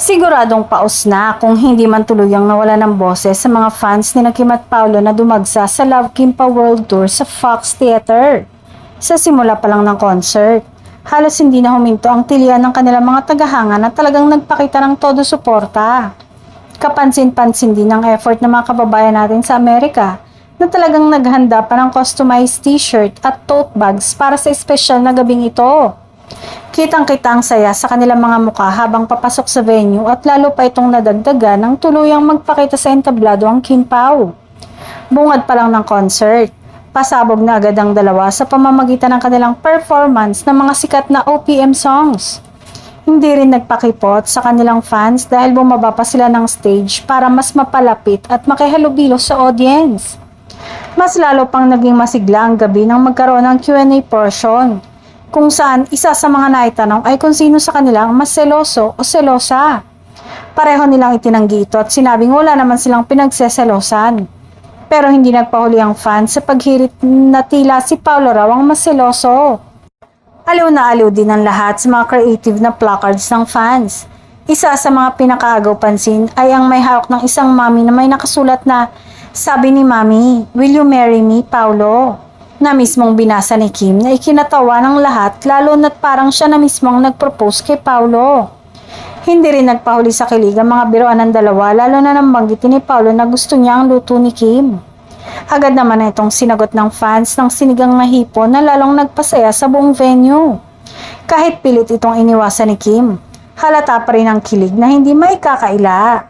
Siguradong paus na kung hindi man tuluyang nawala ng boses sa mga fans ni Kim at Paolo na dumagsa sa Love Kim Pa World Tour sa Fox Theater. Sa simula pa lang ng concert, halos hindi na huminto ang tilian ng kanilang mga tagahanga na talagang nagpakita ng todo suporta. Kapansin-pansin din ang effort ng mga kababayan natin sa Amerika na talagang naghanda pa ng customized t-shirt at tote bags para sa espesyal na gabing ito. Kitang-kita ang saya sa kanilang mga mukha habang papasok sa venue at lalo pa itong nadagdagan ng tuluyang magpakita sa entablado ang Kim Pao. Bungad pa lang ng concert, pasabog na agad ang dalawa sa pamamagitan ng kanilang performance ng mga sikat na OPM songs. Hindi rin nagpakipot sa kanilang fans dahil bumaba pa sila ng stage para mas mapalapit at makihalubilo sa audience. Mas lalo pang naging masigla ang gabi nang magkaroon ng Q&A portion, kung saan isa sa mga naitanong ay kung sino sa kanila ang mas seloso o selosa. Pareho nilang itinanggi ito at sinabing wala naman silang pinagseselosan. Pero hindi nagpahuli ang fans sa paghirit na tila si Paolo raw ang mas seloso. Aliw na aliw din ang lahat sa mga creative na placards ng fans. Isa sa mga pinakaagaw pansin ay ang may hawak ng isang mami na may nakasulat na "Sabi ni Mami, will you marry me, Paolo?" na mismong binasa ni Kim na ikinatawa ng lahat lalo na't parang siya na mismong nag-propose kay Paolo. Hindi rin nagpahuli sa kilig ang mga biroan ng dalawa lalo na nang banggitin ni Paolo na gusto niya ang luto ni Kim. Agad naman na itong sinagot ng fans ng sinigang na hipon na lalong nagpasaya sa buong venue. Kahit pilit itong iniwasan ni Kim, halata pa rin ang kilig na hindi maikakaila.